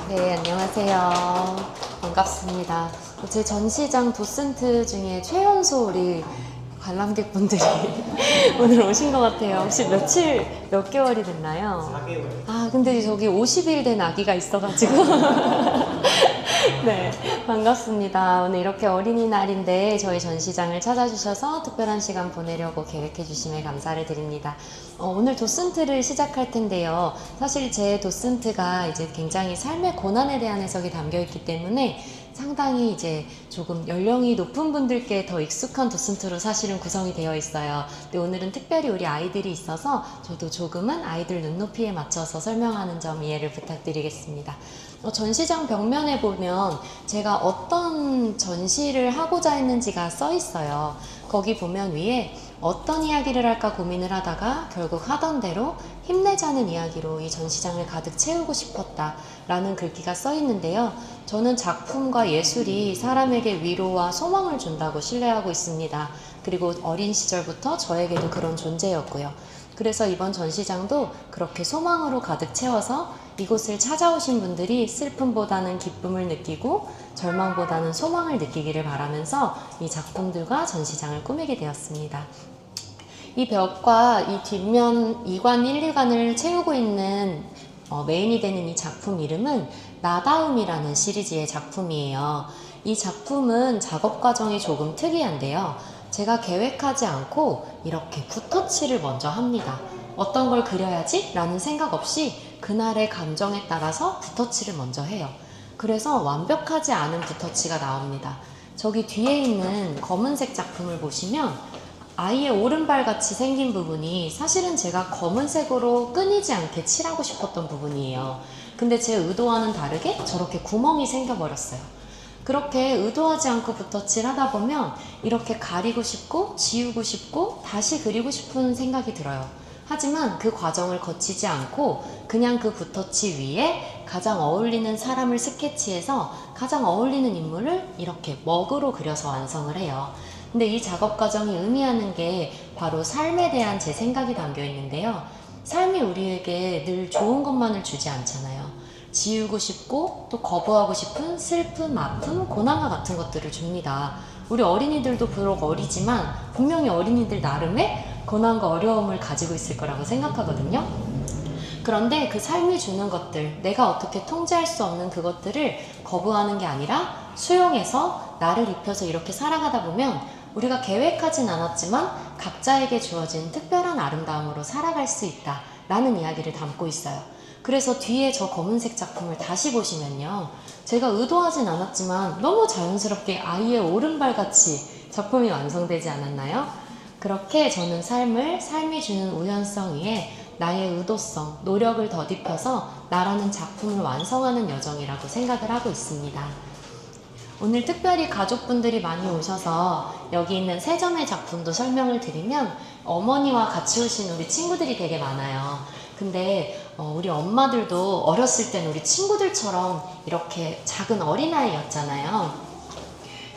네, 안녕하세요. 반갑습니다. 제 전시장 도슨트 중에 최연소 우리 관람객분들이 오늘 오신 것 같아요. 혹시 몇 개월이 됐나요? 4개월. 아, 근데 저기 50일 된 아기가 있어가지고. 네, 반갑습니다. 오늘 이렇게 어린이날인데 저희 전시장을 찾아주셔서 특별한 시간 보내려고 계획해 주심에 감사를 드립니다. 오늘 도슨트를 시작할 텐데요. 사실 제 도슨트가 이제 굉장히 삶의 고난에 대한 해석이 담겨 있기 때문에 상당히 이제 조금 연령이 높은 분들께 더 익숙한 도슨트로 사실은 구성이 되어 있어요. 근데 오늘은 특별히 우리 아이들이 있어서 저도 조금은 아이들 눈높이에 맞춰서 설명하는 점 이해를 부탁드리겠습니다. 전시장 벽면에 보면 제가 어떤 전시를 하고자 했는지가 써 있어요. 거기 보면 위에 어떤 이야기를 할까 고민을 하다가 결국 하던 대로 힘내자는 이야기로 이 전시장을 가득 채우고 싶었다 라는 글귀가 써 있는데요. 저는 작품과 예술이 사람에게 위로와 소망을 준다고 신뢰하고 있습니다. 그리고 어린 시절부터 저에게도 그런 존재였고요. 그래서 이번 전시장도 그렇게 소망으로 가득 채워서 이곳을 찾아오신 분들이 슬픔보다는 기쁨을 느끼고 절망보다는 소망을 느끼기를 바라면서 이 작품들과 전시장을 꾸미게 되었습니다. 이 벽과 이 뒷면 2관 1, 2관을 채우고 있는 메인이 되는 이 작품 이름은 나다움이라는 시리즈의 작품이에요. 이 작품은 작업 과정이 조금 특이한데요. 제가 계획하지 않고 이렇게 붓터치를 먼저 합니다. 어떤 걸 그려야지? 라는 생각 없이 그날의 감정에 따라서 붓터치를 먼저 해요. 그래서 완벽하지 않은 붓터치가 나옵니다. 저기 뒤에 있는 검은색 작품을 보시면 아이의 오른발 같이 생긴 부분이 사실은 제가 검은색으로 끊이지 않게 칠하고 싶었던 부분이에요. 근데 제 의도와는 다르게 저렇게 구멍이 생겨버렸어요. 그렇게 의도하지 않고 붓터치를 하다 보면 이렇게 가리고 싶고 지우고 싶고 다시 그리고 싶은 생각이 들어요. 하지만 그 과정을 거치지 않고 그냥 그 붓터치 위에 가장 어울리는 사람을 스케치해서 가장 어울리는 인물을 이렇게 먹으로 그려서 완성을 해요. 근데 이 작업 과정이 의미하는 게 바로 삶에 대한 제 생각이 담겨 있는데요. 삶이 우리에게 늘 좋은 것만을 주지 않잖아요. 지우고 싶고 또 거부하고 싶은 슬픔, 아픔, 고난과 같은 것들을 줍니다. 우리 어린이들도 비록 어리지만 분명히 어린이들 나름의 고난과 어려움을 가지고 있을 거라고 생각하거든요. 그런데 그 삶이 주는 것들, 내가 어떻게 통제할 수 없는 그것들을 거부하는 게 아니라 수용해서 나를 입혀서 이렇게 살아가다 보면 우리가 계획하진 않았지만 각자에게 주어진 특별한 아름다움으로 살아갈 수 있다 라는 이야기를 담고 있어요. 그래서 뒤에 저 검은색 작품을 다시 보시면요, 제가 의도하진 않았지만 너무 자연스럽게 아이의 오른발 같이 작품이 완성되지 않았나요? 그렇게 저는 삶이 주는 우연성 위에 나의 의도성, 노력을 덧입혀서 나라는 작품을 완성하는 여정이라고 생각을 하고 있습니다. 오늘 특별히 가족분들이 많이 오셔서 여기 있는 세 점의 작품도 설명을 드리면 어머니와 같이 오신 우리 친구들이 되게 많아요. 근데 우리 엄마들도 어렸을 땐 우리 친구들처럼 이렇게 작은 어린아이였잖아요.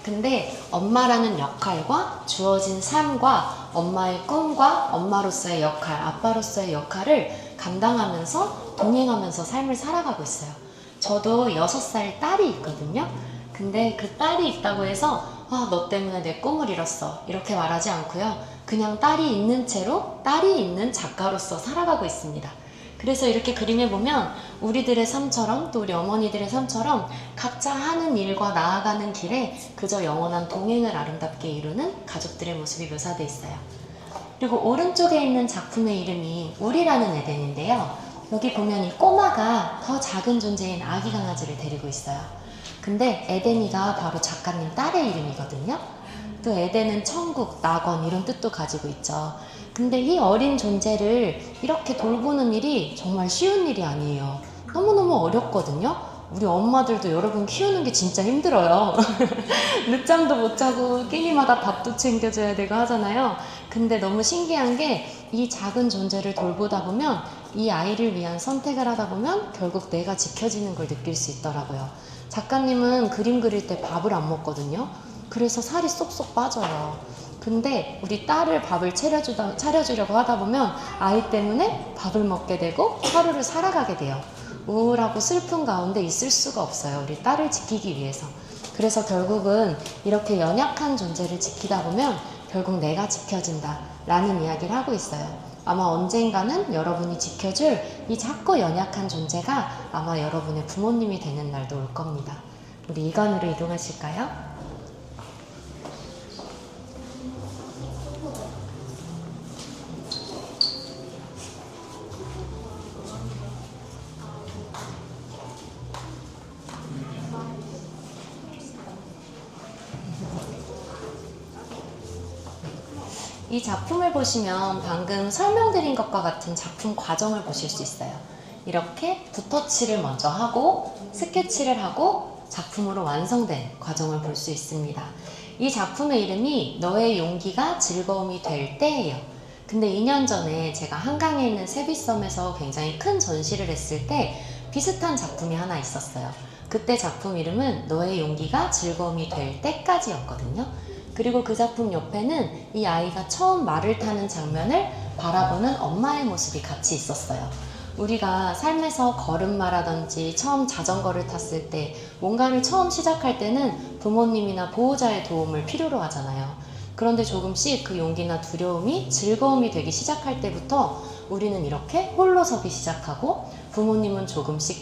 근데 엄마라는 역할과 주어진 삶과 엄마의 꿈과 엄마로서의 역할, 아빠로서의 역할을 감당하면서 동행하면서 삶을 살아가고 있어요. 저도 6살 딸이 있거든요. 근데 그 딸이 있다고 해서 너 때문에 내 꿈을 이뤘어 이렇게 말하지 않고요. 그냥 딸이 있는 채로 딸이 있는 작가로서 살아가고 있습니다. 그래서 이렇게 그림에 보면 우리들의 삶처럼 또 우리 어머니들의 삶처럼 각자 하는 일과 나아가는 길에 그저 영원한 동행을 아름답게 이루는 가족들의 모습이 묘사되어 있어요. 그리고 오른쪽에 있는 작품의 이름이 우리라는 에덴인데요. 여기 보면 이 꼬마가 더 작은 존재인 아기 강아지를 데리고 있어요. 근데 에덴이가 바로 작가님 딸의 이름이거든요. 또 에덴은 천국, 낙원 이런 뜻도 가지고 있죠. 근데 이 어린 존재를 이렇게 돌보는 일이 정말 쉬운 일이 아니에요. 너무너무 어렵거든요. 우리 엄마들도 여러분 키우는 게 진짜 힘들어요. 늦잠도 못 자고 끼니마다 밥도 챙겨줘야 되고 하잖아요. 근데 너무 신기한 게 이 작은 존재를 돌보다 보면 이 아이를 위한 선택을 하다 보면 결국 내가 지켜지는 걸 느낄 수 있더라고요. 작가님은 그림 그릴 때 밥을 안 먹거든요. 그래서 살이 쏙쏙 빠져요. 근데 우리 딸을 밥을 차려주려고 하다 보면 아이 때문에 밥을 먹게 되고 하루를 살아가게 돼요. 우울하고 슬픈 가운데 있을 수가 없어요. 우리 딸을 지키기 위해서. 그래서 결국은 이렇게 연약한 존재를 지키다 보면 결국 내가 지켜진다 라는 이야기를 하고 있어요. 아마 언젠가는 여러분이 지켜줄 이 작고 연약한 존재가 아마 여러분의 부모님이 되는 날도 올 겁니다. 우리 이관으로 이동하실까요? 이 작품을 보시면 방금 설명드린 것과 같은 작품 과정을 보실 수 있어요. 이렇게 붓터치를 먼저 하고 스케치를 하고 작품으로 완성된 과정을 볼 수 있습니다. 이 작품의 이름이 너의 용기가 즐거움이 될 때예요. 근데 2년 전에 제가 한강에 있는 세비섬에서 굉장히 큰 전시를 했을 때 비슷한 작품이 하나 있었어요. 그때 작품 이름은 너의 용기가 즐거움이 될 때까지였거든요. 그리고 그 작품 옆에는 이 아이가 처음 말을 타는 장면을 바라보는 엄마의 모습이 같이 있었어요. 우리가 삶에서 걸음마라든지 처음 자전거를 탔을 때 뭔가를 처음 시작할 때는 부모님이나 보호자의 도움을 필요로 하잖아요. 그런데 조금씩 그 용기나 두려움이 즐거움이 되기 시작할 때부터 우리는 이렇게 홀로 서기 시작하고 부모님은 조금씩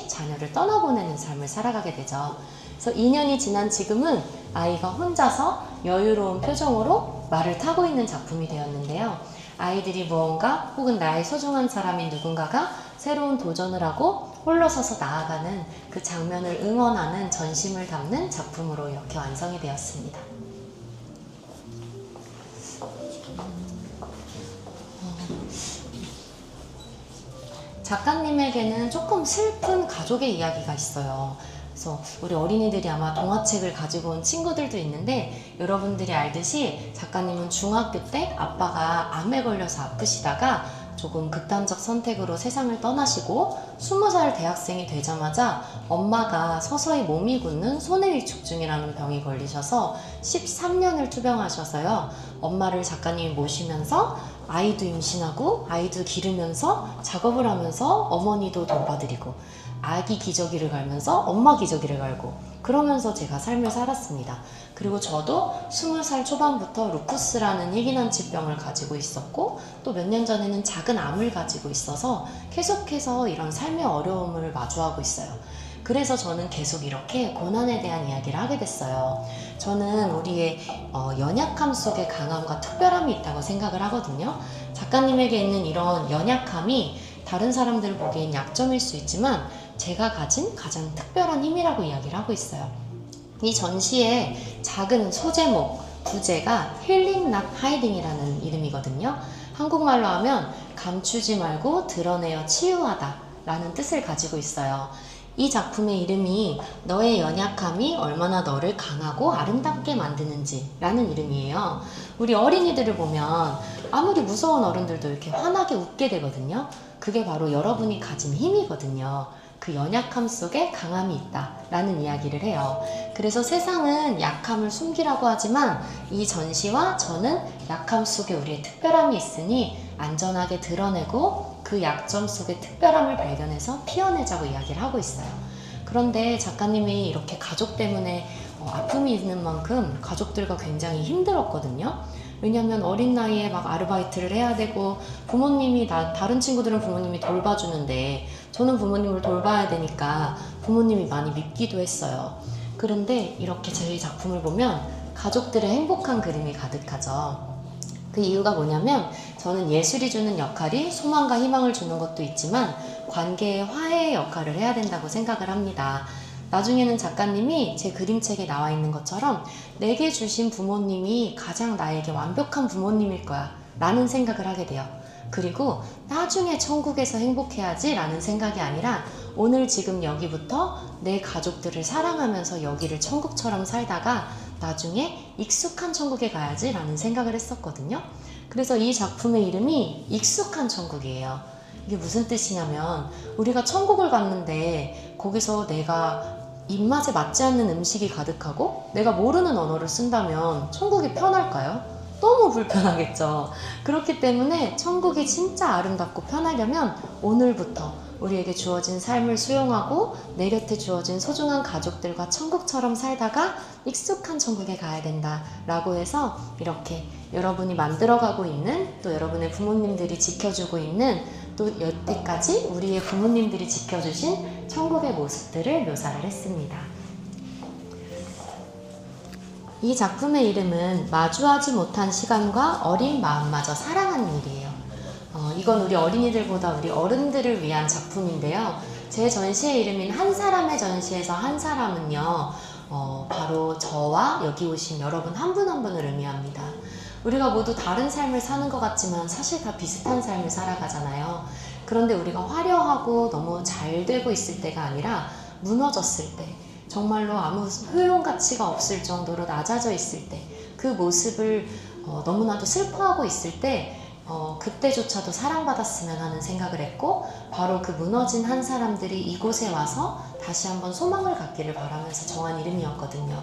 자녀를 떠나보내는 삶을 살아가게 되죠. 그래서 2년이 지난 지금은 아이가 혼자서 여유로운 표정으로 말을 타고 있는 작품이 되었는데요. 아이들이 무언가 혹은 나의 소중한 사람인 누군가가 새로운 도전을 하고 홀로 서서 나아가는 그 장면을 응원하는 전심을 담는 작품으로 이렇게 완성이 되었습니다. 작가님에게는 조금 슬픈 가족의 이야기가 있어요. 그래서 우리 어린이들이 아마 동화책을 가지고 온 친구들도 있는데 여러분들이 알듯이 작가님은 중학교 때 아빠가 암에 걸려서 아프시다가 조금 극단적 선택으로 세상을 떠나시고 20살 대학생이 되자마자 엄마가 서서히 몸이 굳는 소뇌위축증이라는 병이 걸리셔서 13년을 투병하셔서요. 엄마를 작가님이 모시면서 아이도 임신하고 아이도 기르면서 작업을 하면서 어머니도 돌봐드리고 아기 기저귀를 갈면서 엄마 기저귀를 갈고 그러면서 제가 삶을 살았습니다. 그리고 저도 20살 초반부터 루푸스라는 희귀난 치병을 가지고 있었고 또 몇 년 전에는 작은 암을 가지고 있어서 계속해서 이런 삶의 어려움을 마주하고 있어요. 그래서 저는 계속 이렇게 고난에 대한 이야기를 하게 됐어요. 저는 우리의 연약함 속에 강함과 특별함이 있다고 생각을 하거든요. 작가님에게 있는 이런 연약함이 다른 사람들 보기엔 약점일 수 있지만 제가 가진 가장 특별한 힘이라고 이야기를 하고 있어요. 이 전시의 작은 소제목, 부제가 Healing Not Hiding이라는 이름이거든요. 한국말로 하면 감추지 말고 드러내어 치유하다 라는 뜻을 가지고 있어요. 이 작품의 이름이 너의 연약함이 얼마나 너를 강하고 아름답게 만드는지 라는 이름이에요. 우리 어린이들을 보면 아무리 무서운 어른들도 이렇게 환하게 웃게 되거든요. 그게 바로 여러분이 가진 힘이거든요. 그 연약함 속에 강함이 있다 라는 이야기를 해요. 그래서 세상은 약함을 숨기라고 하지만 이 전시와 저는 약함 속에 우리의 특별함이 있으니 안전하게 드러내고 그 약점 속의 특별함을 발견해서 피어내자고 이야기를 하고 있어요. 그런데 작가님이 이렇게 가족 때문에 아픔이 있는 만큼 가족들과 굉장히 힘들었거든요. 왜냐면 어린 나이에 막 아르바이트를 해야 되고 부모님이 다른 친구들은 부모님이 돌봐주는데 저는 부모님을 돌봐야 되니까 부모님이 많이 밉기도 했어요. 그런데 이렇게 저희 작품을 보면 가족들의 행복한 그림이 가득하죠. 그 이유가 뭐냐면 저는 예술이 주는 역할이 소망과 희망을 주는 것도 있지만 관계의 화해의 역할을 해야 된다고 생각을 합니다. 나중에는 작가님이 제 그림책에 나와 있는 것처럼 내게 주신 부모님이 가장 나에게 완벽한 부모님일 거야 라는 생각을 하게 돼요. 그리고 나중에 천국에서 행복해야지 라는 생각이 아니라 오늘 지금 여기부터 내 가족들을 사랑하면서 여기를 천국처럼 살다가 나중에 익숙한 천국에 가야지 라는 생각을 했었거든요. 그래서 이 작품의 이름이 익숙한 천국이에요. 이게 무슨 뜻이냐면 우리가 천국을 갔는데 거기서 내가 입맛에 맞지 않는 음식이 가득하고 내가 모르는 언어를 쓴다면 천국이 편할까요? 너무 불편하겠죠. 그렇기 때문에 천국이 진짜 아름답고 편하려면 오늘부터 우리에게 주어진 삶을 수용하고 내 곁에 주어진 소중한 가족들과 천국처럼 살다가 익숙한 천국에 가야 된다 라고 해서 이렇게 여러분이 만들어가고 있는, 또 여러분의 부모님들이 지켜주고 있는, 또 여태까지 우리의 부모님들이 지켜주신 천국의 모습들을 묘사를 했습니다. 이 작품의 이름은 마주하지 못한 시간과 어린 마음마저 사랑하는 일이에요. 이건 우리 어린이들보다 우리 어른들을 위한 작품인데요. 제 전시의 이름인 한 사람의 전시에서 한 사람은요, 바로 저와 여기 오신 여러분 한 분 한 분을 의미합니다. 우리가 모두 다른 삶을 사는 것 같지만 사실 다 비슷한 삶을 살아가잖아요. 그런데 우리가 화려하고 너무 잘 되고 있을 때가 아니라 무너졌을 때, 정말로 아무 효용 가치가 없을 정도로 낮아져 있을 때, 그 모습을 너무나도 슬퍼하고 있을 때 그때조차도 사랑받았으면 하는 생각을 했고, 바로 그 무너진 한 사람들이 이곳에 와서 다시 한번 소망을 갖기를 바라면서 정한 이름이었거든요.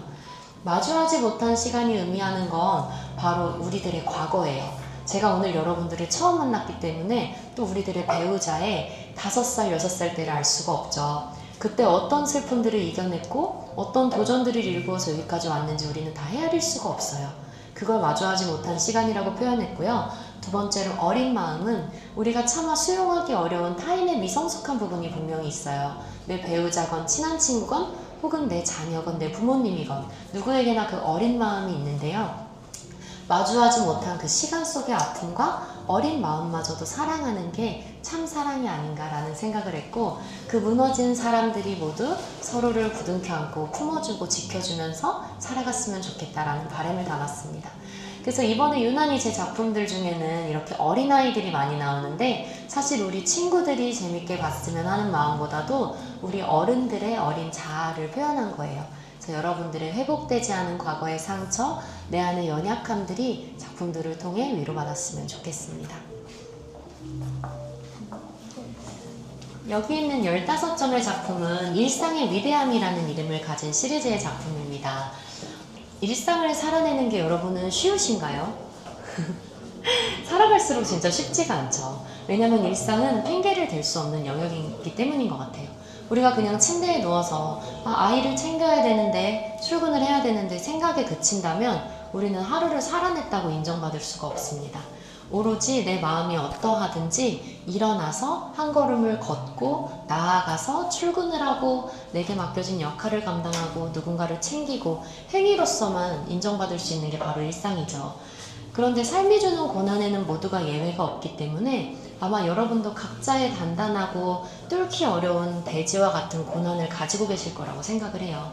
마주하지 못한 시간이 의미하는 건 바로 우리들의 과거예요. 제가 오늘 여러분들을 처음 만났기 때문에 또 우리들의 배우자의 5살, 6살 때를 알 수가 없죠. 그때 어떤 슬픔들을 이겨냈고 어떤 도전들을 일구어서 여기까지 왔는지 우리는 다 헤아릴 수가 없어요. 그걸 마주하지 못한 시간이라고 표현했고요. 두 번째로 어린 마음은 우리가 차마 수용하기 어려운 타인의 미성숙한 부분이 분명히 있어요. 내 배우자건 친한 친구건 혹은 내 자녀건 내 부모님이건 누구에게나 그 어린 마음이 있는데요. 마주하지 못한 그 시간 속의 아픔과 어린 마음마저도 사랑하는 게 참 사랑이 아닌가라는 생각을 했고, 그 무너진 사람들이 모두 서로를 부둥켜 안고 품어주고 지켜주면서 살아갔으면 좋겠다라는 바람을 담았습니다. 그래서 이번에 유난히 제 작품들 중에는 이렇게 어린아이들이 많이 나오는데, 사실 우리 친구들이 재밌게 봤으면 하는 마음보다도 우리 어른들의 어린 자아를 표현한 거예요. 그래서 여러분들의 회복되지 않은 과거의 상처, 내 안의 연약함들이 작품들을 통해 위로받았으면 좋겠습니다. 여기 있는 15점의 작품은 일상의 위대함이라는 이름을 가진 시리즈의 작품입니다. 일상을 살아내는 게 여러분은 쉬우신가요? 살아갈수록 진짜 쉽지가 않죠. 왜냐면 일상은 핑계를 댈 수 없는 영역이기 때문인 것 같아요. 우리가 그냥 침대에 누워서 아이를 챙겨야 되는데, 출근을 해야 되는데 생각에 그친다면 우리는 하루를 살아냈다고 인정받을 수가 없습니다. 오로지 내 마음이 어떠하든지 일어나서 한 걸음을 걷고 나아가서 출근을 하고 내게 맡겨진 역할을 감당하고 누군가를 챙기고 행위로서만 인정받을 수 있는 게 바로 일상이죠. 그런데 삶이 주는 고난에는 모두가 예외가 없기 때문에 아마 여러분도 각자의 단단하고 뚫기 어려운 대지와 같은 고난을 가지고 계실 거라고 생각을 해요.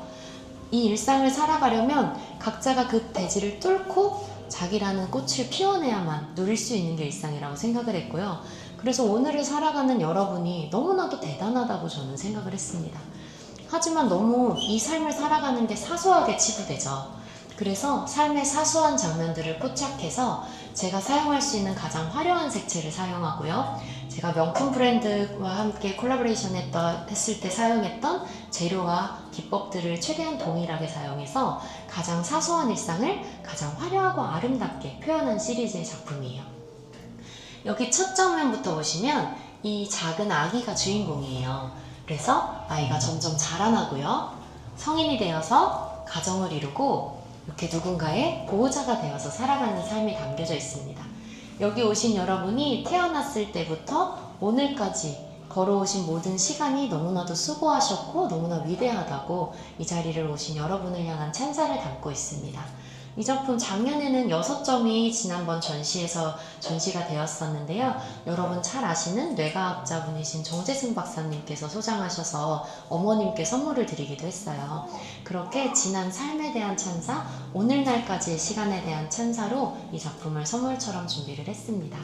이 일상을 살아가려면 각자가 그 대지를 뚫고 자기라는 꽃을 피워내야만 누릴 수 있는 게 일상이라고 생각을 했고요. 그래서 오늘을 살아가는 여러분이 너무나도 대단하다고 저는 생각을 했습니다. 하지만 너무 이 삶을 살아가는 게 사소하게 치부되죠. 그래서 삶의 사소한 장면들을 포착해서 제가 사용할 수 있는 가장 화려한 색채를 사용하고요. 제가 명품 브랜드와 함께 콜라보레이션 했을 때 사용했던 재료와 기법들을 최대한 동일하게 사용해서 가장 사소한 일상을 가장 화려하고 아름답게 표현한 시리즈의 작품이에요. 여기 첫 장면부터 보시면 이 작은 아기가 주인공이에요. 그래서 아이가 점점 자라나고요. 성인이 되어서 가정을 이루고 이렇게 누군가의 보호자가 되어서 살아가는 삶이 담겨져 있습니다. 여기 오신 여러분이 태어났을 때부터 오늘까지 걸어오신 모든 시간이 너무나도 수고하셨고 너무나 위대하다고 이 자리를 오신 여러분을 향한 찬사를 담고 있습니다. 이 작품 작년에는 6점이 지난번 전시에서 전시가 되었었는데요. 여러분 잘 아시는 뇌과학자분이신 정재승 박사님께서 소장하셔서 어머님께 선물을 드리기도 했어요. 그렇게 지난 삶에 대한 찬사, 오늘날까지의 시간에 대한 찬사로 이 작품을 선물처럼 준비를 했습니다.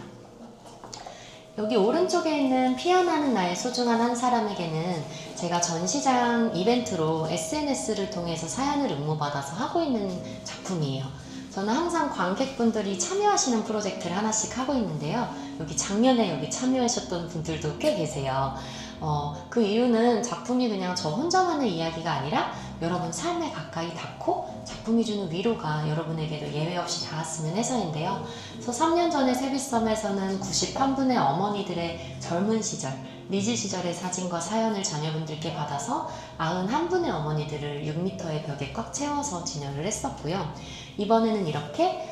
여기 오른쪽에 있는 피어나는 나의 소중한 한 사람에게는 제가 전시장 이벤트로 SNS를 통해서 사연을 응모받아서 하고 있는 작품이에요. 저는 항상 관객분들이 참여하시는 프로젝트를 하나씩 하고 있는데요. 여기 작년에 여기 참여하셨던 분들도 꽤 계세요. 그 이유는 작품이 그냥 저 혼자만의 이야기가 아니라 여러분 삶에 가까이 닿고 작품이 주는 위로가 여러분에게도 예외 없이 닿았으면 해서인데요. 그래서 3년 전에 세비섬에서는 91분의 어머니들의 젊은 시절, 리즈 시절의 사진과 사연을 자녀분들께 받아서 91분의 어머니들을 6m의 벽에 꽉 채워서 진열을 했었고요. 이번에는 이렇게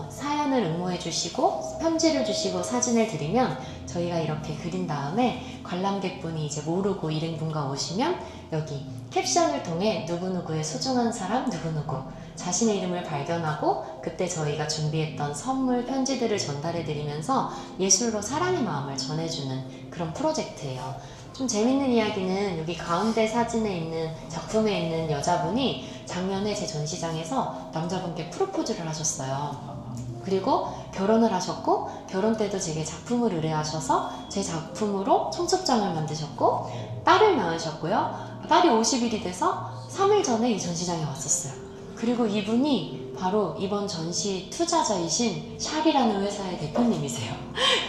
사연을 응모해 주시고 편지를 주시고 사진을 드리면 저희가 이렇게 그린 다음에 관람객분이 이제 모르고 일행분과 오시면 여기 캡션을 통해 누구누구의 소중한 사람 누구누구 자신의 이름을 발견하고 그때 저희가 준비했던 선물 편지들을 전달해 드리면서 예술로 사랑의 마음을 전해주는 그런 프로젝트예요. 좀 재밌는 이야기는 여기 가운데 사진에 있는 작품에 있는 여자분이 작년에 제 전시장에서 남자분께 프로포즈를 하셨어요. 그리고 결혼을 하셨고 결혼 때도 제게 작품을 의뢰하셔서 제 작품으로 청첩장을 만드셨고 딸을 낳으셨고요. 딸이 50일이 돼서 3일 전에 이 전시장에 왔었어요. 그리고 이분이 바로 이번 전시 투자자이신 샬이라는 회사의 대표님이세요.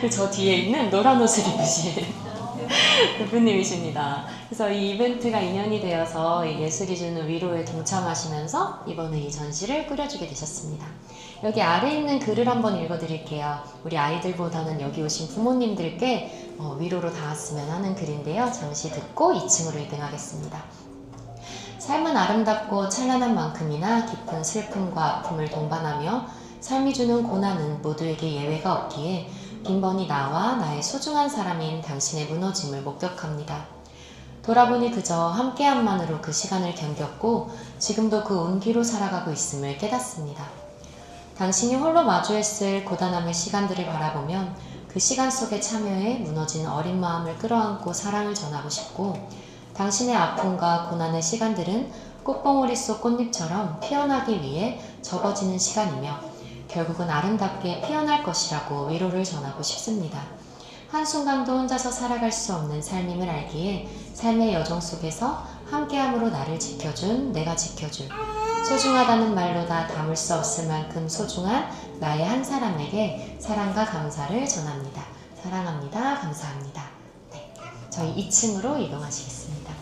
그 저 뒤에 있는 노란 옷을 입으신 대표님이십니다. 그래서 이 이벤트가 인연이 되어서 예술이 주는 위로에 동참하시면서 이번에 이 전시를 꾸려주게 되셨습니다. 여기 아래 있는 글을 한번 읽어드릴게요. 우리 아이들보다는 여기 오신 부모님들께 위로로 닿았으면 하는 글인데요. 잠시 듣고 2층으로 이동하겠습니다. 삶은 아름답고 찬란한 만큼이나 깊은 슬픔과 아픔을 동반하며 삶이 주는 고난은 모두에게 예외가 없기에 빈번히 나와 나의 소중한 사람인 당신의 무너짐을 목격합니다. 돌아보니 그저 함께함만으로 그 시간을 견뎠고 지금도 그 온기로 살아가고 있음을 깨닫습니다. 당신이 홀로 마주했을 고단함의 시간들을 바라보면 그 시간 속에 참여해 무너진 어린 마음을 끌어안고 사랑을 전하고 싶고 당신의 아픔과 고난의 시간들은 꽃봉오리 속 꽃잎처럼 피어나기 위해 접어지는 시간이며 결국은 아름답게 피어날 것이라고 위로를 전하고 싶습니다. 한순간도 혼자서 살아갈 수 없는 삶임을 알기에 삶의 여정 속에서 함께함으로 나를 지켜준 내가 지켜줄 소중하다는 말로 다 담을 수 없을 만큼 소중한 나의 한 사람에게 사랑과 감사를 전합니다. 사랑합니다. 감사합니다. 네, 저희 2층으로 이동하시겠습니다.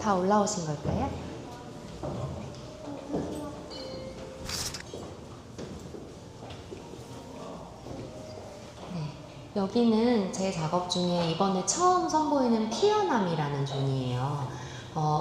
다 올라오신 걸까요? 네, 여기는 제 작업 중에 이번에 처음 선보이는 피어남이라는 존이에요.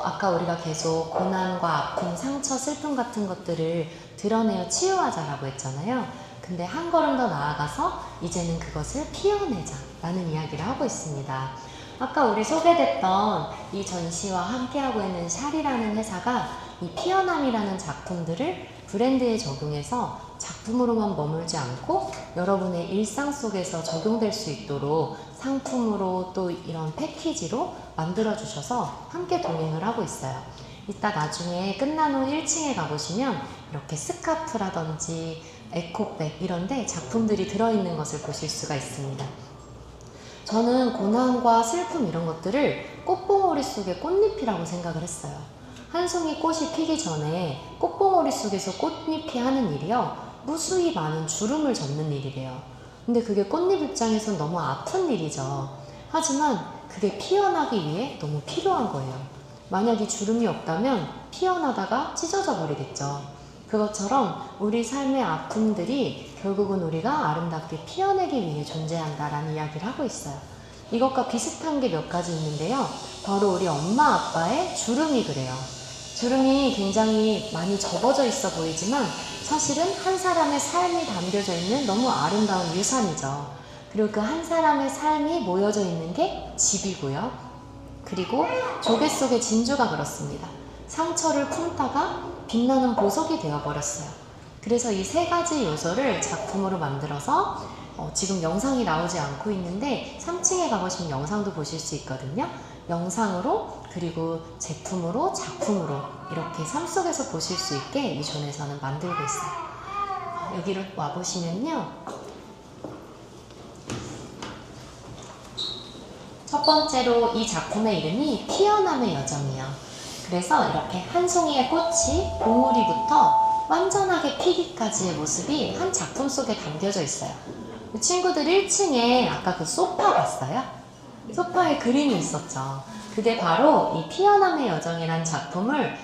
아까 우리가 계속 고난과 아픔, 상처, 슬픔 같은 것들을 드러내어 치유하자라고 했잖아요. 근데 한 걸음 더 나아가서 이제는 그것을 피어내자라는 이야기를 하고 있습니다. 아까 우리 소개됐던 이 전시와 함께하고 있는 샬이라는 회사가 이 피어남이라는 작품들을 브랜드에 적용해서 작품으로만 머물지 않고 여러분의 일상 속에서 적용될 수 있도록 상품으로 또 이런 패키지로 만들어 주셔서 함께 동행을 하고 있어요. 이따 나중에 끝난 후 1층에 가보시면 이렇게 스카프라든지 에코백 이런데 작품들이 들어있는 것을 보실 수가 있습니다. 저는 고난과 슬픔 이런 것들을 꽃봉오리 속의 꽃잎이라고 생각을 했어요. 한 송이 꽃이 피기 전에 꽃봉오리 속에서 꽃잎이 하는 일이요, 무수히 많은 주름을 접는 일이래요. 근데 그게 꽃잎 입장에선 너무 아픈 일이죠. 하지만 그게 피어나기 위해 너무 필요한 거예요. 만약 이 주름이 없다면 피어나다가 찢어져 버리겠죠. 그것처럼 우리 삶의 아픔들이 결국은 우리가 아름답게 피어내기 위해 존재한다라는 이야기를 하고 있어요. 이것과 비슷한 게 몇 가지 있는데요. 바로 우리 엄마 아빠의 주름이 그래요. 주름이 굉장히 많이 접어져 있어 보이지만 사실은 한 사람의 삶이 담겨져 있는 너무 아름다운 유산이죠. 그리고 그 한 사람의 삶이 모여져 있는 게 집이고요. 그리고 조개 속의 진주가 그렇습니다. 상처를 품다가 빛나는 보석이 되어버렸어요. 그래서 이 세 가지 요소를 작품으로 만들어서 지금 영상이 나오지 않고 있는데 3층에 가보시면 영상도 보실 수 있거든요. 영상으로 그리고 제품으로 작품으로 이렇게 삶 속에서 보실 수 있게 이 존에서는 만들고 있어요. 여기로 와보시면요. 첫 번째로 이 작품의 이름이 피어남의 여정이요. 그래서 이렇게 한 송이의 꽃이 봉우리부터 완전하게 피기까지의 모습이 한 작품 속에 담겨져 있어요. 친구들 1층에 아까 그 소파 봤어요? 소파에 그림이 있었죠. 그게 바로 이 피어남의 여정이란 작품을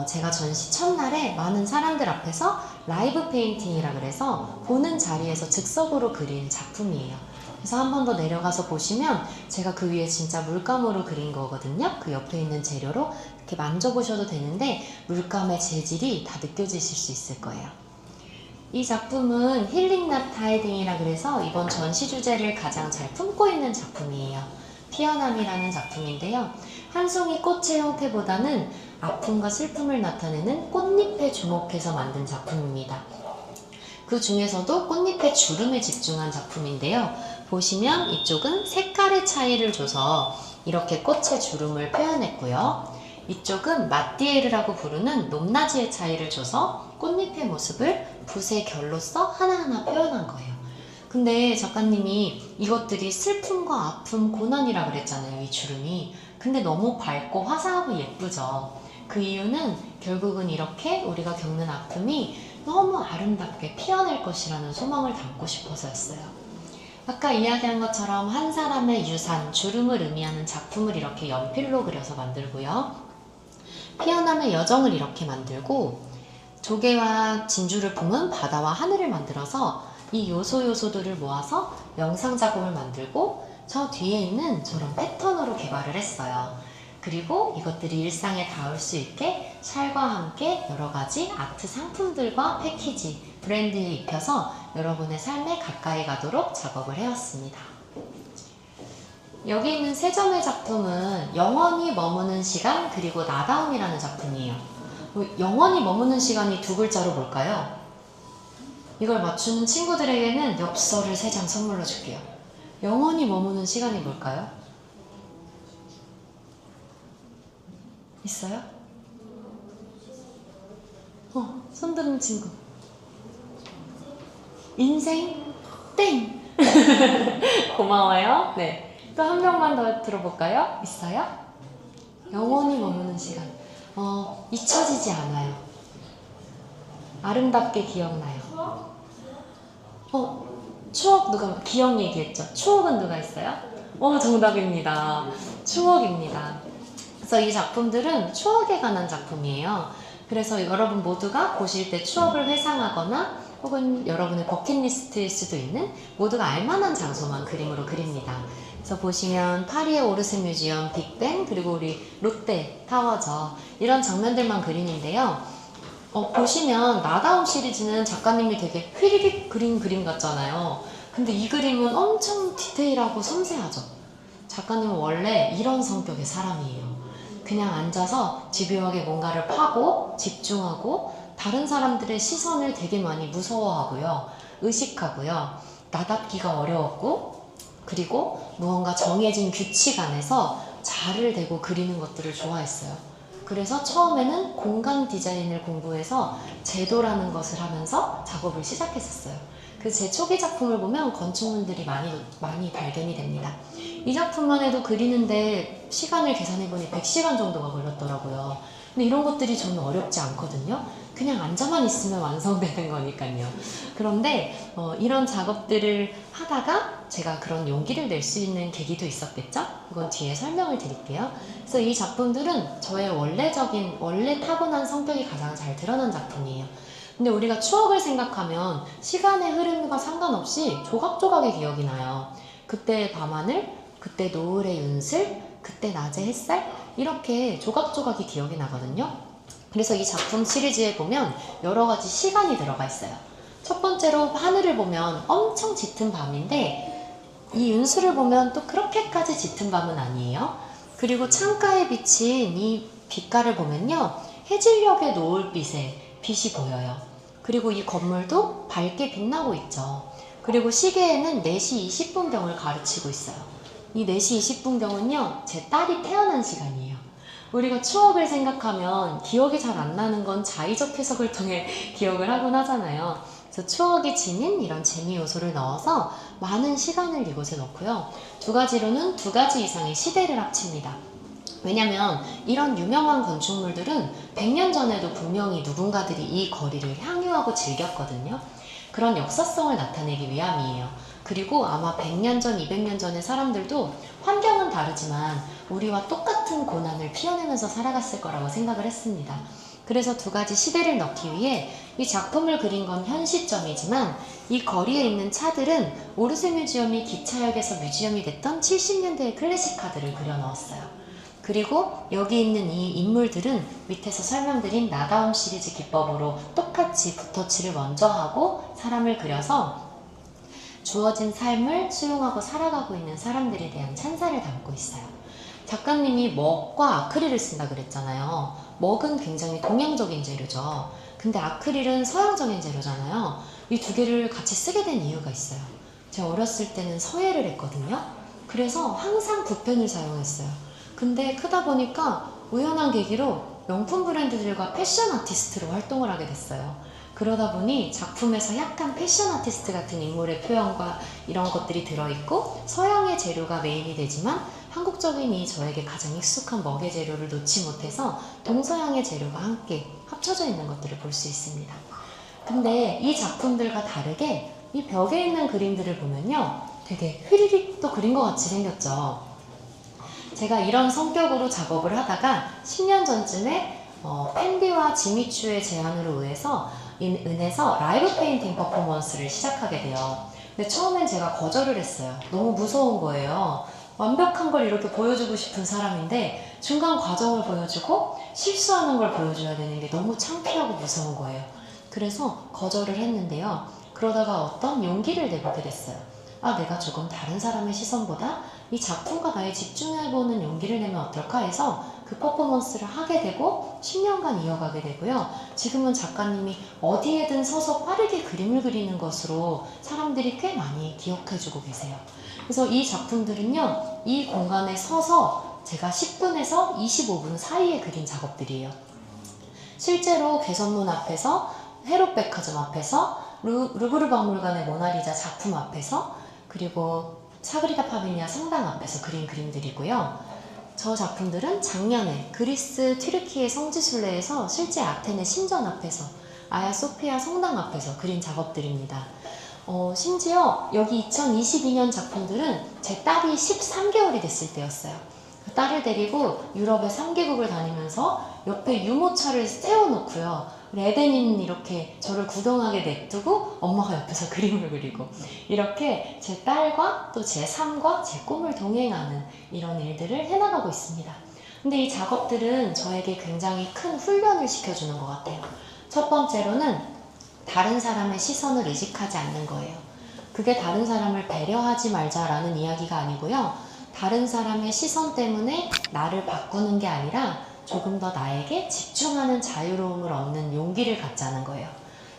제가 전시 첫날에 많은 사람들 앞에서 라이브 페인팅이라 그래서 보는 자리에서 즉석으로 그린 작품이에요. 그래서 한 번 더 내려가서 보시면 제가 그 위에 진짜 물감으로 그린 거거든요. 그 옆에 있는 재료로 이렇게 만져보셔도 되는데 물감의 재질이 다 느껴지실 수 있을 거예요. 이 작품은 힐링 납타이딩이라 그래서 이번 전시 주제를 가장 잘 품고 있는 작품이에요. 피어남이라는 작품인데요. 한 송이 꽃의 형태보다는 아픔과 슬픔을 나타내는 꽃잎에 주목해서 만든 작품입니다. 그 중에서도 꽃잎의 주름에 집중한 작품인데요. 보시면 이쪽은 색깔의 차이를 줘서 이렇게 꽃의 주름을 표현했고요. 이쪽은 마띠에르라고 부르는 높낮이의 차이를 줘서 꽃잎의 모습을 붓의 결로써 하나하나 표현한 거예요. 근데 작가님이 이것들이 슬픔과 아픔, 고난이라 그랬잖아요, 이 주름이. 근데 너무 밝고 화사하고 예쁘죠. 그 이유는 결국은 이렇게 우리가 겪는 아픔이 너무 아름답게 피어날 것이라는 소망을 담고 싶어서였어요. 아까 이야기한 것처럼 한 사람의 유산, 주름을 의미하는 작품을 이렇게 연필로 그려서 만들고요. 피어남의 여정을 이렇게 만들고 조개와 진주를 품은 바다와 하늘을 만들어서 이 요소들을 모아서 영상 작업을 만들고 저 뒤에 있는 저런 패턴으로 개발을 했어요. 그리고 이것들이 일상에 닿을 수 있게 샬과 함께 여러가지 아트 상품들과 패키지, 브랜드에 입혀서 여러분의 삶에 가까이 가도록 작업을 해왔습니다. 여기 있는 세 점의 작품은 영원히 머무는 시간 그리고 나다움이라는 작품이에요. 영원히 머무는 시간이 두 글자로 뭘까요? 이걸 맞추는 친구들에게는 엽서를 3장 선물로 줄게요. 영원히 머무는 시간이 뭘까요? 있어요? 손 드는 친구. 인생? 땡! 고마워요. 네. 또 한 명만 더 들어볼까요? 있어요? 영원히 머무는 시간. 잊혀지지 않아요. 아름답게 기억나요. 추억 기억 얘기했죠? 추억은 누가 있어요? 정답입니다. 추억입니다. 그래서 이 작품들은 추억에 관한 작품이에요. 그래서 여러분 모두가 보실 때 추억을 회상하거나 혹은 여러분의 버킷리스트일 수도 있는 모두가 알만한 장소만 그림으로 그립니다. 그래서 보시면 파리의 오르세 뮤지엄, 빅벤, 그리고 우리 롯데 타워죠. 이런 장면들만 그리는데요. 보시면 나다움 시리즈는 작가님이 되게 휘리릭 그린 그림 같잖아요. 근데 이 그림은 엄청 디테일하고 섬세하죠. 작가님은 원래 이런 성격의 사람이에요. 그냥 앉아서 집요하게 뭔가를 파고 집중하고 다른 사람들의 시선을 되게 많이 무서워하고요. 의식하고요. 나답기가 어려웠고 그리고 무언가 정해진 규칙 안에서 자를 대고 그리는 것들을 좋아했어요. 그래서 처음에는 공간 디자인을 공부해서 제도라는 것을 하면서 작업을 시작했었어요. 그래서 제 초기 작품을 보면 건축물들이 많이 발견이 됩니다. 이 작품만 해도 그리는데 시간을 계산해보니 100시간 정도가 걸렸더라고요. 근데 이런 것들이 저는 어렵지 않거든요. 그냥 앉아만 있으면 완성되는 거니까요. 그런데 이런 작업들을 하다가 제가 그런 용기를 낼 수 있는 계기도 있었겠죠? 그건 뒤에 설명을 드릴게요. 그래서 이 작품들은 저의 원래 타고난 성격이 가장 잘 드러난 작품이에요. 근데 우리가 추억을 생각하면 시간의 흐름과 상관없이 조각조각의 기억이 나요. 그때의 밤하늘, 그때 노을의 윤슬, 그때 낮의 햇살, 이렇게 조각조각이 기억이 나거든요. 그래서 이 작품 시리즈에 보면 여러 가지 시간이 들어가 있어요. 첫 번째로 하늘을 보면 엄청 짙은 밤인데 이 윤수를 보면 또 그렇게까지 짙은 밤은 아니에요. 그리고 창가에 비친 이 빛깔을 보면요, 해질녘의 노을빛에 빛이 보여요. 그리고 이 건물도 밝게 빛나고 있죠. 그리고 시계에는 4시 20분경을 가르치고 있어요. 이 4시 20분경은요, 제 딸이 태어난 시간이에요. 우리가 추억을 생각하면 기억이 잘 안 나는 건 자의적 해석을 통해 기억을 하곤 하잖아요. 그래서 추억이 지닌 이런 재미 요소를 넣어서 많은 시간을 이곳에 넣고요. 두 가지로는 2가지 이상의 시대를 합칩니다. 왜냐면 이런 유명한 건축물들은 100년 전에도 분명히 누군가들이 이 거리를 향유하고 즐겼거든요. 그런 역사성을 나타내기 위함이에요. 그리고 아마 100년 전, 200년 전의 사람들도 환경은 다르지만 우리와 똑같은 고난을 피워내면서 살아갔을 거라고 생각을 했습니다. 그래서 2가지 시대를 넣기 위해 이 작품을 그린 건 현 시점이지만 이 거리에 있는 차들은 오르세 뮤지엄이 기차역에서 뮤지엄이 됐던 70년대의 클래식카들을 그려 넣었어요. 그리고 여기 있는 이 인물들은 밑에서 설명드린 나다움 시리즈 기법으로 똑같이 붓터치를 먼저 하고 사람을 그려서 주어진 삶을 수용하고 살아가고 있는 사람들에 대한 찬사를 담고 있어요. 작가님이 먹과 아크릴을 쓴다 그랬잖아요. 먹은 굉장히 동양적인 재료죠. 근데 아크릴은 서양적인 재료잖아요. 이 2개를 같이 쓰게 된 이유가 있어요. 제가 어렸을 때는 서예를 했거든요. 그래서 항상 붓펜을 사용했어요. 근데 크다 보니까 우연한 계기로 명품 브랜드들과 패션 아티스트로 활동을 하게 됐어요. 그러다 보니 작품에서 약간 패션 아티스트 같은 인물의 표현과 이런 것들이 들어있고 서양의 재료가 메인이 되지만 한국적인 이 저에게 가장 익숙한 먹의 재료를 놓지 못해서 동서양의 재료가 함께 합쳐져 있는 것들을 볼 수 있습니다. 근데 이 작품들과 다르게 이 벽에 있는 그림들을 보면요, 되게 흐리릭 또 그린 것 같이 생겼죠. 제가 이런 성격으로 작업을 하다가 10년 전쯤에 펜디와 지미추의 제안으로 인해서 라이브 페인팅 퍼포먼스를 시작하게 돼요. 근데 처음엔 제가 거절을 했어요. 너무 무서운 거예요. 완벽한 걸 이렇게 보여주고 싶은 사람인데 중간 과정을 보여주고 실수하는 걸 보여줘야 되는 게 너무 창피하고 무서운 거예요. 그래서 거절을 했는데요. 그러다가 어떤 용기를 내보게 됐어요. 내가 조금 다른 사람의 시선보다 이 작품과 나에 집중해보는 용기를 내면 어떨까 해서 그 퍼포먼스를 하게 되고 10년간 이어가게 되고요. 지금은 작가님이 어디에든 서서 빠르게 그림을 그리는 것으로 사람들이 꽤 많이 기억해주고 계세요. 그래서 이 작품들은요, 이 공간에 서서 제가 10분에서 25분 사이에 그린 작업들이에요. 실제로 개선문 앞에서, 헤롯백화점 앞에서, 루브르 박물관의 모나리자 작품 앞에서, 그리고 사그리다 파밀리아 성당 앞에서 그린 그림들이고요. 저 작품들은 작년에 그리스 튀르키예 성지순례에서 실제 아테네 신전 앞에서, 아야 소피아 성당 앞에서 그린 작업들입니다. 심지어 여기 2022년 작품들은 제 딸이 13개월이 됐을 때였어요. 그 딸을 데리고 유럽의 3개국을 다니면서 옆에 유모차를 세워놓고요. 에덴이는 이렇게 저를 구경하게 냅두고 엄마가 옆에서 그림을 그리고 이렇게 제 딸과 또 제 삶과 제 꿈을 동행하는 이런 일들을 해나가고 있습니다. 근데 이 작업들은 저에게 굉장히 큰 훈련을 시켜주는 것 같아요. 첫 번째로는 다른 사람의 시선을 의식하지 않는 거예요. 그게 다른 사람을 배려하지 말자라는 이야기가 아니고요. 다른 사람의 시선 때문에 나를 바꾸는 게 아니라 조금 더 나에게 집중하는 자유로움을 얻는 용기를 갖자는 거예요.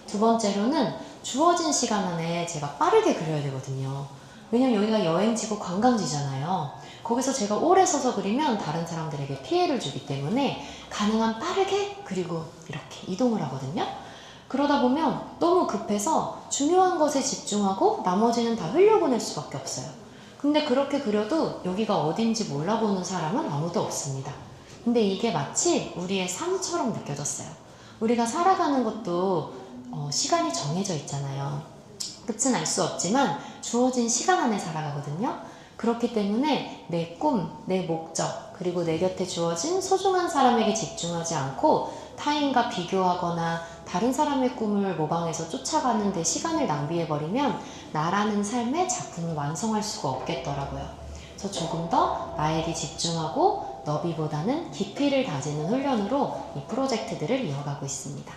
2번째로는 주어진 시간 안에 제가 빠르게 그려야 되거든요. 왜냐면 여기가 여행지고 관광지잖아요. 거기서 제가 오래 서서 그리면 다른 사람들에게 피해를 주기 때문에 가능한 빠르게 그리고 이렇게 이동을 하거든요. 그러다 보면 너무 급해서 중요한 것에 집중하고 나머지는 다 흘려보낼 수밖에 없어요. 근데 그렇게 그려도 여기가 어딘지 몰라보는 사람은 아무도 없습니다. 근데 이게 마치 우리의 삶처럼 느껴졌어요. 우리가 살아가는 것도 시간이 정해져 있잖아요. 끝은 알 수 없지만 주어진 시간 안에 살아가거든요. 그렇기 때문에 내 꿈, 내 목적, 그리고 내 곁에 주어진 소중한 사람에게 집중하지 않고 타인과 비교하거나 다른 사람의 꿈을 모방해서 쫓아가는 데 시간을 낭비해버리면 나라는 삶의 작품을 완성할 수가 없겠더라고요. 그래서 조금 더 나에게 집중하고 너비보다는 깊이를 다지는 훈련으로 이 프로젝트들을 이어가고 있습니다.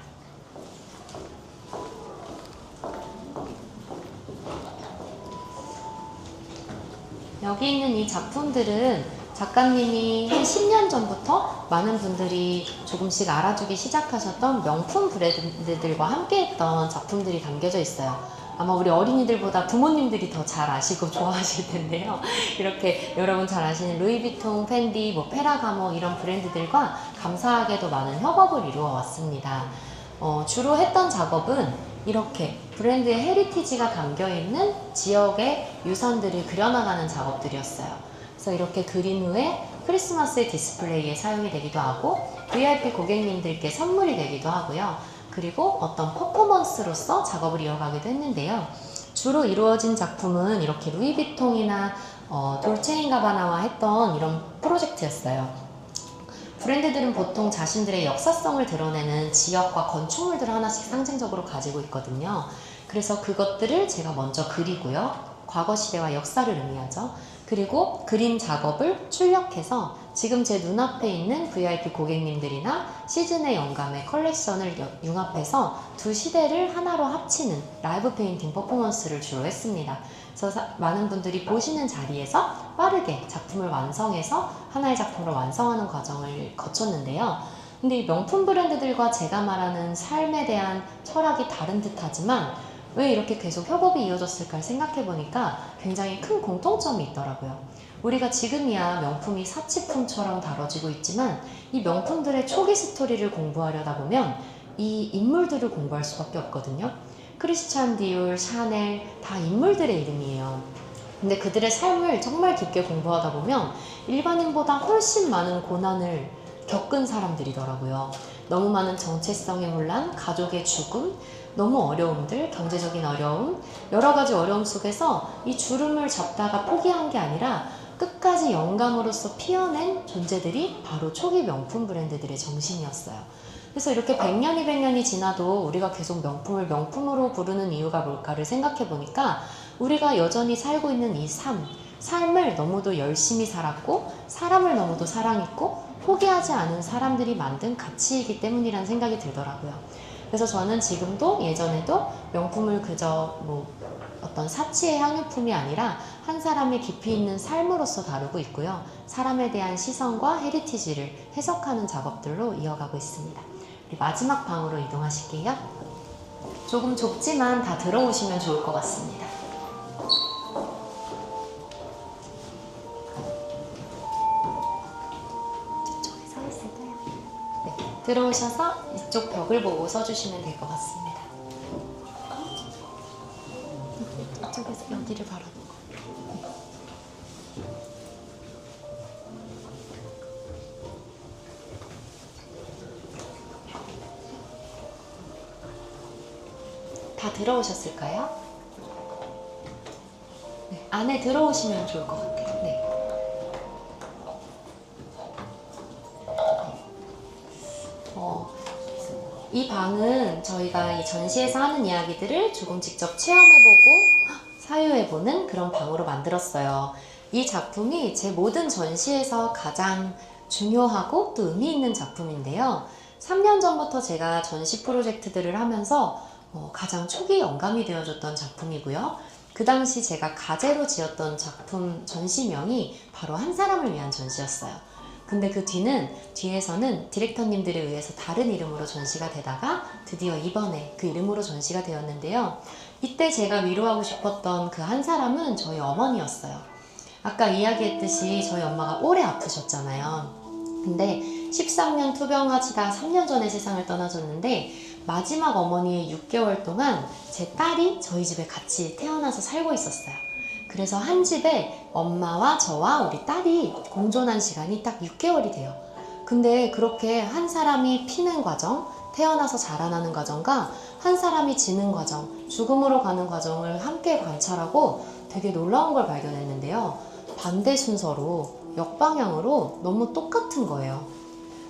여기 있는 이 작품들은 작가님이 한 10년 전부터 많은 분들이 조금씩 알아주기 시작하셨던 명품 브랜드들과 함께했던 작품들이 담겨져 있어요. 아마 우리 어린이들보다 부모님들이 더 잘 아시고 좋아하실 텐데요. 이렇게 여러분 잘 아시는 루이비통, 펜디, 페라가모 이런 브랜드들과 감사하게도 많은 협업을 이루어 왔습니다. 주로 했던 작업은 이렇게 브랜드의 헤리티지가 담겨있는 지역의 유산들을 그려나가는 작업들이었어요. 그래서 이렇게 그린 후에 크리스마스의 디스플레이에 사용이 되기도 하고 VIP 고객님들께 선물이 되기도 하고요. 그리고 어떤 퍼포먼스로서 작업을 이어가기도 했는데요. 주로 이루어진 작품은 이렇게 루이비통이나 돌체인가바나와 했던 이런 프로젝트였어요. 브랜드들은 보통 자신들의 역사성을 드러내는 지역과 건축물들을 하나씩 상징적으로 가지고 있거든요. 그래서 그것들을 제가 먼저 그리고요. 과거 시대와 역사를 의미하죠. 그리고 그림 작업을 출력해서 지금 제 눈앞에 있는 VIP 고객님들이나 시즌의 영감의 컬렉션을 융합해서 두 시대를 하나로 합치는 라이브 페인팅 퍼포먼스를 주로 했습니다. 그래서 많은 분들이 보시는 자리에서 빠르게 작품을 완성해서 하나의 작품을 완성하는 과정을 거쳤는데요. 근데 이 명품 브랜드들과 제가 말하는 삶에 대한 철학이 다른 듯 하지만 왜 이렇게 계속 협업이 이어졌을까 생각해보니까 굉장히 큰 공통점이 있더라고요. 우리가 지금이야 명품이 사치품처럼 다뤄지고 있지만 이 명품들의 초기 스토리를 공부하려다 보면 이 인물들을 공부할 수밖에 없거든요. 크리스찬 디올, 샤넬 다 인물들의 이름이에요. 근데 그들의 삶을 정말 깊게 공부하다 보면 일반인보다 훨씬 많은 고난을 겪은 사람들이더라고요. 너무 많은 정체성의 혼란, 가족의 죽음, 너무 어려움들, 경제적인 어려움, 여러 가지 어려움 속에서 이 주름을 잡다가 포기한 게 아니라 끝까지 영감으로서 피어낸 존재들이 바로 초기 명품 브랜드들의 정신이었어요. 그래서 이렇게 100년이 100년이 지나도 우리가 계속 명품을 명품으로 부르는 이유가 뭘까를 생각해 보니까 우리가 여전히 살고 있는 이 삶을 너무도 열심히 살았고 사람을 너무도 사랑했고 포기하지 않은 사람들이 만든 가치이기 때문이라는 생각이 들더라고요. 그래서 저는 지금도 예전에도 명품을 그저 어떤 사치의 향유품이 아니라 한 사람의 깊이 있는 삶으로서 다루고 있고요. 사람에 대한 시선과 헤리티지를 해석하는 작업들로 이어가고 있습니다. 우리 마지막 방으로 이동하실게요. 조금 좁지만 다 들어오시면 좋을 것 같습니다. 이쪽에 서 있을까요? 네, 들어오셔서 이쪽 벽을 보고 서주시면 될 것 같습니다. 이쪽에서 여기를 바라보고. 다 들어오셨을까요? 네, 안에 들어오시면 좋을 것 같아요. 네. 이 방은 저희가 이 전시에서 하는 이야기들을 조금 직접 체험해보고 사유해보는 그런 방으로 만들었어요. 이 작품이 제 모든 전시에서 가장 중요하고 또 의미 있는 작품인데요. 3년 전부터 제가 전시 프로젝트들을 하면서 가장 초기 영감이 되어줬던 작품이고요. 그 당시 제가 가제로 지었던 작품 전시명이 바로 한 사람을 위한 전시였어요. 근데 그 뒤에서는 디렉터님들에 의해서 다른 이름으로 전시가 되다가 드디어 이번에 그 이름으로 전시가 되었는데요. 이때 제가 위로하고 싶었던 그 한 사람은 저희 어머니였어요. 아까 이야기했듯이 저희 엄마가 오래 아프셨잖아요. 근데 13년 투병하시다 3년 전에 세상을 떠나셨는데 마지막 어머니의 6개월 동안 제 딸이 저희 집에 같이 태어나서 살고 있었어요. 그래서 한 집에 엄마와 저와 우리 딸이 공존한 시간이 딱 6개월이 돼요. 근데 그렇게 한 사람이 피는 과정, 태어나서 자라나는 과정과 한 사람이 지는 과정, 죽음으로 가는 과정을 함께 관찰하고 되게 놀라운 걸 발견했는데요. 반대 순서로, 역방향으로 너무 똑같은 거예요.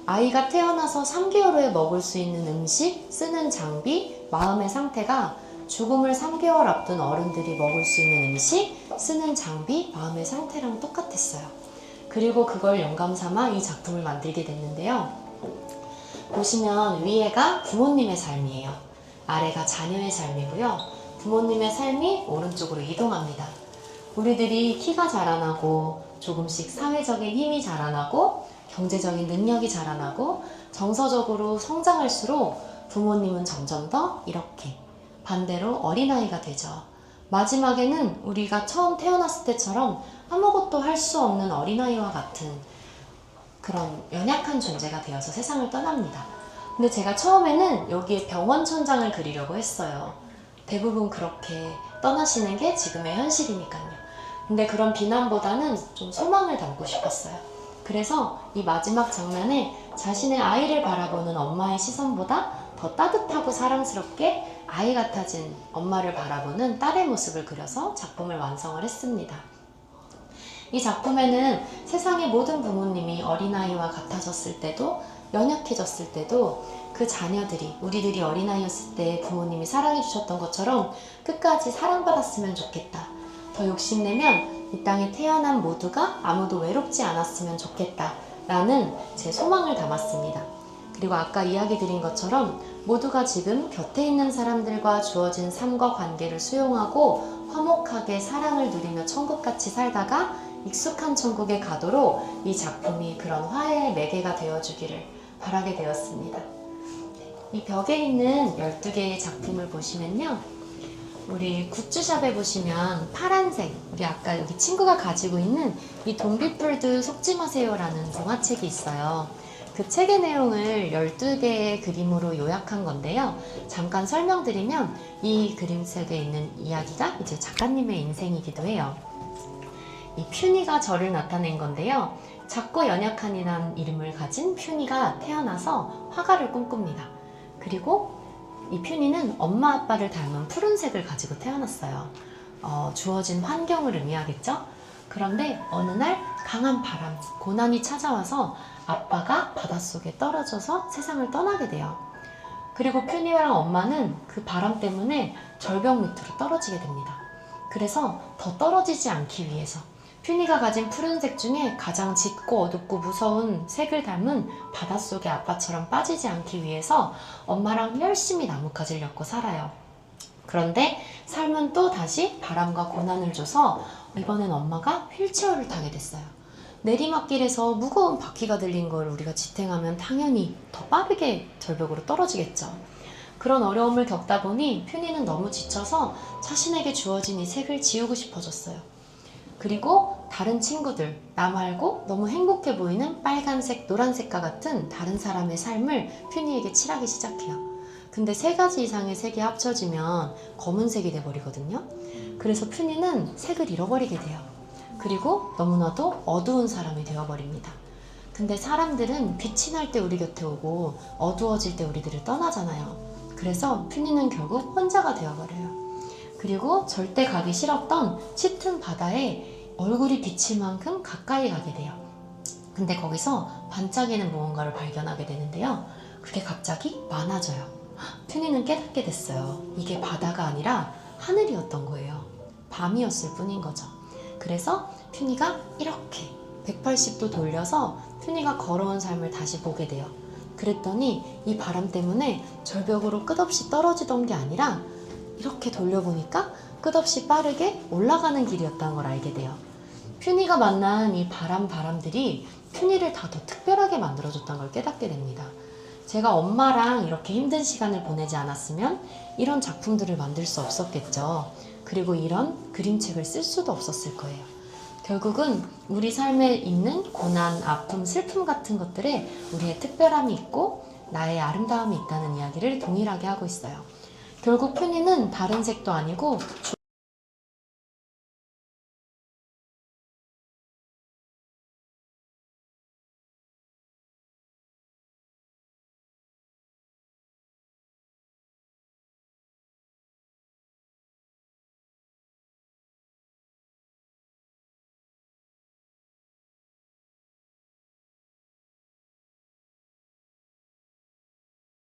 아이가 태어나서 3개월 후에 먹을 수 있는 음식, 쓰는 장비, 마음의 상태가 죽음을 3개월 앞둔 어른들이 먹을 수 있는 음식, 쓰는 장비, 마음의 상태랑 똑같았어요. 그리고 그걸 영감 삼아 이 작품을 만들게 됐는데요. 보시면 위에가 부모님의 삶이에요. 아래가 자녀의 삶이고요. 부모님의 삶이 오른쪽으로 이동합니다. 우리들이 키가 자라나고 조금씩 사회적인 힘이 자라나고 경제적인 능력이 자라나고 정서적으로 성장할수록 부모님은 점점 더 이렇게 반대로 어린아이가 되죠. 마지막에는 우리가 처음 태어났을 때처럼 아무것도 할 수 없는 어린아이와 같은 그런 연약한 존재가 되어서 세상을 떠납니다. 근데 제가 처음에는 여기에 병원 천장을 그리려고 했어요. 대부분 그렇게 떠나시는 게 지금의 현실이니까요. 근데 그런 비난보다는 좀 소망을 담고 싶었어요. 그래서 이 마지막 장면에 자신의 아이를 바라보는 엄마의 시선보다 더 따뜻하고 사랑스럽게 아이 같아진 엄마를 바라보는 딸의 모습을 그려서 작품을 완성을 했습니다. 이 작품에는 세상의 모든 부모님이 어린아이와 같아졌을 때도 연약해졌을 때도 그 자녀들이 우리들이 어린아이였을 때 부모님이 사랑해 주셨던 것처럼 끝까지 사랑받았으면 좋겠다. 더 욕심내면 이 땅에 태어난 모두가 아무도 외롭지 않았으면 좋겠다 라는 제 소망을 담았습니다. 그리고 아까 이야기 드린 것처럼 모두가 지금 곁에 있는 사람들과 주어진 삶과 관계를 수용하고 화목하게 사랑을 누리며 천국같이 살다가 익숙한 천국에 가도록 이 작품이 그런 화해의 매개가 되어주기를 바라게 되었습니다. 이 벽에 있는 12개의 작품을 보시면요. 우리 굿즈샵에 보시면 파란색, 우리 아까 여기 친구가 가지고 있는 이 동비풀드 속지 마세요 라는 동화책이 있어요. 그 책의 내용을 12개의 그림으로 요약한 건데요. 잠깐 설명드리면 이 그림 속에 있는 이야기가 이제 작가님의 인생이기도 해요. 이 퓨니가 저를 나타낸 건데요. 작고 연약한 이란 이름을 가진 퓨니가 태어나서 화가를 꿈꿉니다. 그리고 이 퓨니는 엄마 아빠를 닮은 푸른색을 가지고 태어났어요. 주어진 환경을 의미하겠죠? 그런데 어느 날 강한 바람, 고난이 찾아와서 아빠가 바닷속에 떨어져서 세상을 떠나게 돼요. 그리고 퓨니랑 엄마는 그 바람 때문에 절벽 밑으로 떨어지게 됩니다. 그래서 더 떨어지지 않기 위해서 퓨니가 가진 푸른색 중에 가장 짙고 어둡고 무서운 색을 닮은 바닷속의 아빠처럼 빠지지 않기 위해서 엄마랑 열심히 나뭇가지를 엮고 살아요. 그런데 삶은 또 다시 바람과 고난을 줘서 이번엔 엄마가 휠체어를 타게 됐어요. 내리막길에서 무거운 바퀴가 들린 걸 우리가 지탱하면 당연히 더 빠르게 절벽으로 떨어지겠죠. 그런 어려움을 겪다 보니 퓨니는 너무 지쳐서 자신에게 주어진 이 색을 지우고 싶어졌어요. 그리고 다른 친구들, 나 말고 너무 행복해 보이는 빨간색, 노란색과 같은 다른 사람의 삶을 퓨니에게 칠하기 시작해요. 근데 3가지 이상의 색이 합쳐지면 검은색이 돼버리거든요. 그래서 퓨니는 색을 잃어버리게 돼요. 그리고 너무나도 어두운 사람이 되어버립니다. 근데 사람들은 빛이 날 때 우리 곁에 오고 어두워질 때 우리들을 떠나잖아요. 그래서 퓨니는 결국 혼자가 되어버려요. 그리고 절대 가기 싫었던 짙은 바다에 얼굴이 비칠 만큼 가까이 가게 돼요. 근데 거기서 반짝이는 무언가를 발견하게 되는데요. 그게 갑자기 많아져요. 퓨니는 깨닫게 됐어요. 이게 바다가 아니라 하늘이었던 거예요. 밤이었을 뿐인 거죠. 그래서 퓨니가 이렇게 180도 돌려서 퓨니가 걸어온 삶을 다시 보게 돼요. 그랬더니 이 바람 때문에 절벽으로 끝없이 떨어지던 게 아니라 이렇게 돌려보니까 끝없이 빠르게 올라가는 길이었다는 걸 알게 돼요. 퓨니가 만난 이 바람들이 퓨니를 다 더 특별하게 만들어줬다는 걸 깨닫게 됩니다. 제가 엄마랑 이렇게 힘든 시간을 보내지 않았으면 이런 작품들을 만들 수 없었겠죠. 그리고 이런 그림책을 쓸 수도 없었을 거예요. 결국은 우리 삶에 있는 고난, 아픔, 슬픔 같은 것들에 우리의 특별함이 있고 나의 아름다움이 있다는 이야기를 동일하게 하고 있어요. 결국 퓨니는 다른 색도 아니고